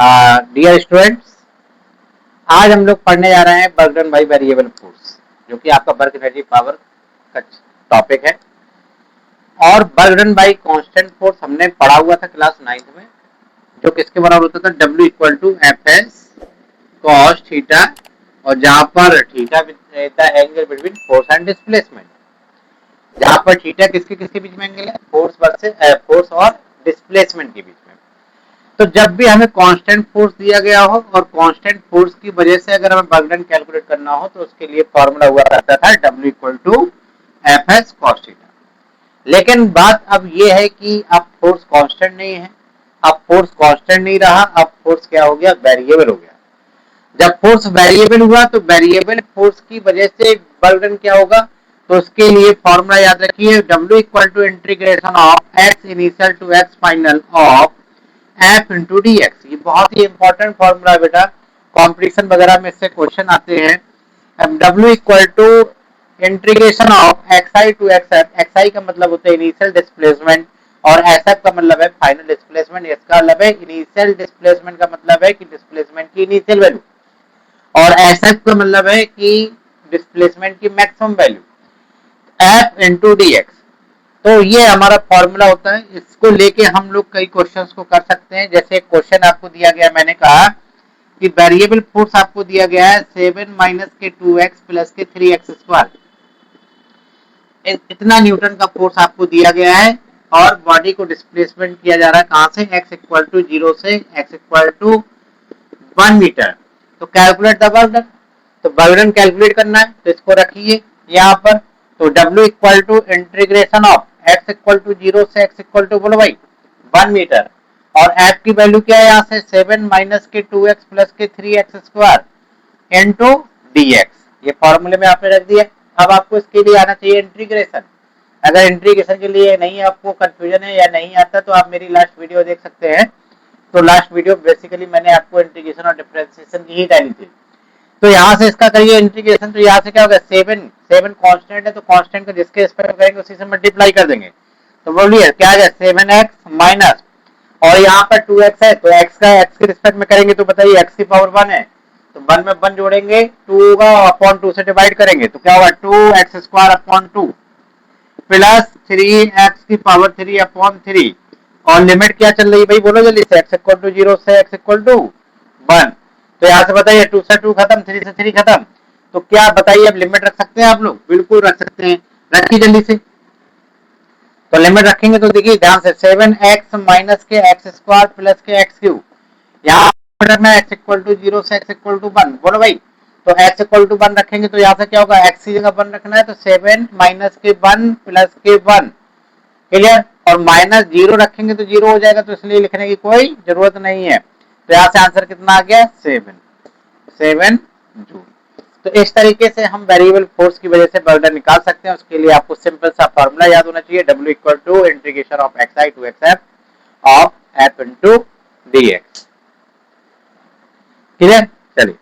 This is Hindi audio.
डियर स्टूडेंट्स, आज हम लोग पढ़ने जा रहे हैं work done by variable force, जो कि आपका वर्क एनर्जी पावर का टॉपिक है। और work done by constant force हमने पढ़ा हुआ था क्लास 9th में, जो किसके बराबर होता था, W equal to F S cos theta, और जहां पर थीटा रहता है angle between force and displacement, जहां पर थीटा किसके किसके बीच में एंगल है, फोर्स वर्सेस फोर्स और डिस्प्लेसमेंट के बीच में। तो जब भी हमें कांस्टेंट फोर्स दिया गया हो और कांस्टेंट फोर्स की वजह से अगर हमें वर्क डन कैलकुलेट करना हो, तो उसके लिए फॉर्मूला हुआ करता था W equal to F S cos theta. लेकिन बात अब ये है कि अब फोर्स कांस्टेंट नहीं है, अब फोर्स कांस्टेंट नहीं रहा, अब फोर्स क्या हो गया, वेरिएबल हो गया। जब फोर्स वेरिएबल हुआ तो वेरिएबल फोर्स की वजह से वर्क डन क्या होगा, तो उसके लिए फॉर्मूला याद रखिए, W equal to integration of x initial to x final of F into d x. ये बहुत ही इंपॉर्टेंट फॉर्मूला है बेटा, कॉम्पिटिशन वगैरह में इससे क्वेश्चन आते हैं। अब W equal to integration of x i to x f, x i का मतलब होता है इनिशियल डिस्प्लेसमेंट और एस एफ का मतलब है फाइनल डिस्प्लेसमेंट। इसका मतलब है इनिशियल डिस्प्लेसमेंट का मतलब है कि डिस्प्लेसमेंट की इनिशियल वैल्यू, और एस एफ का मतलब है कि डिस्प्लेसमेंट की maximum value, F into d x. तो ये हमारा फॉर्मूला होता है, इसको लेके हम लोग कई क्वेश्चंस को कर सकते हैं। जैसे क्वेश्चन आपको दिया गया, मैंने कहा कि वेरिएबल फोर्स आपको दिया गया है 7 माइनस के 2x प्लस के 3x स्क्वायर, इतना न्यूटन का फोर्स आपको दिया गया है, और बॉडी को डिस्प्लेसमेंट किया जा रहा है कहां से, x इक्वल टू 0 से x इक्वल टू 1 मीटर। तो कैलकुलेट द वर्क डन, तो वर्क डन कैलकुलेट करना है, तो इसको रखिए यहाँ पर। तो W equal to integration of x equal to 0 से x इक्वल टू बोलो भाई 1 मीटर, और f की वैल्यू क्या है यहाँ से 7 माइनस के 2x प्लस के 3x स्क्वायर इंटू dx। ये फॉर्मूले में आपने रख दिया। अब आपको इसके लिए आना चाहिए इंटीग्रेशन। अगर इंटीग्रेशन के लिए नहीं आपको कंफ्यूजन है या नहीं आता, तो आप मेरी लास्ट वीडियो देख सकते हैं। तो लास्ट वीडियो बेसिकली मैंने आपको इंटीग्रेशन और डिफरेंशिएशन की ही डाली थी। तो यहाँ से इसका करिए इंटीग्रेशन, तो यहाँ से क्या होगा, 7 कांस्टेंट है, तो कांस्टेंट को जिसके रिस्पेक्ट में करेंगे उसी से मल्टीप्लाई कर देंगे। तो बोलिए क्या है, 7x माइनस, और यहाँ पर 2x है, तो x का x के रिस्पेक्ट में करेंगे तो बताइए x की पावर 1 है, तो 1 में 1 जोड़ेंगे, 2 होगा, अपॉन 2 से डिवाइड करेंगे तो क्या होगा 2x square upon 2 plus 3x की पावर 3 अपॉन 3। और लिमिट क्या चल रही है भाई, बोलो जल्दी से, x इक्वल टू 0 से x इक्वल टू 1। तो यहाँ से बताइए 2 से 2 खत्म, 3 से 3 खत्म, तो क्या बताइए, अब लिमिट रख सकते हैं आप लोग, बिल्कुल रख सकते हैं, रखिए जल्दी से। तो लिमिट रखेंगे तो देखिए ध्यान से, 7x माइनस के एक्स स्क्वायर प्लस के एक्स क्यूब, यहाँ रखना है x इक्वल टू 0 से x इक्वल टू 1, बोलो भाई। तो x इक्वल टू 1 रखेंगे तो यहाँ से क्या होगा, x की जगह 1 रखना है, तो 7 माइनस के 1 प्लस के 1, क्लियर। और माइनस 0 रखेंगे तो 0 हो जाएगा, तो इसलिए लिखने की कोई जरूरत नहीं है। तो यहाँ से आंसर कितना आ गया, 7 जूल। तो इस तरीके से हम वेरिएबल फोर्स की वजह से वर्क डन निकाल सकते हैं। उसके लिए आपको सिंपल सा फॉर्मूला याद होना चाहिए, W equal to integration of x i to x f of F into d x. Clear, चलिए।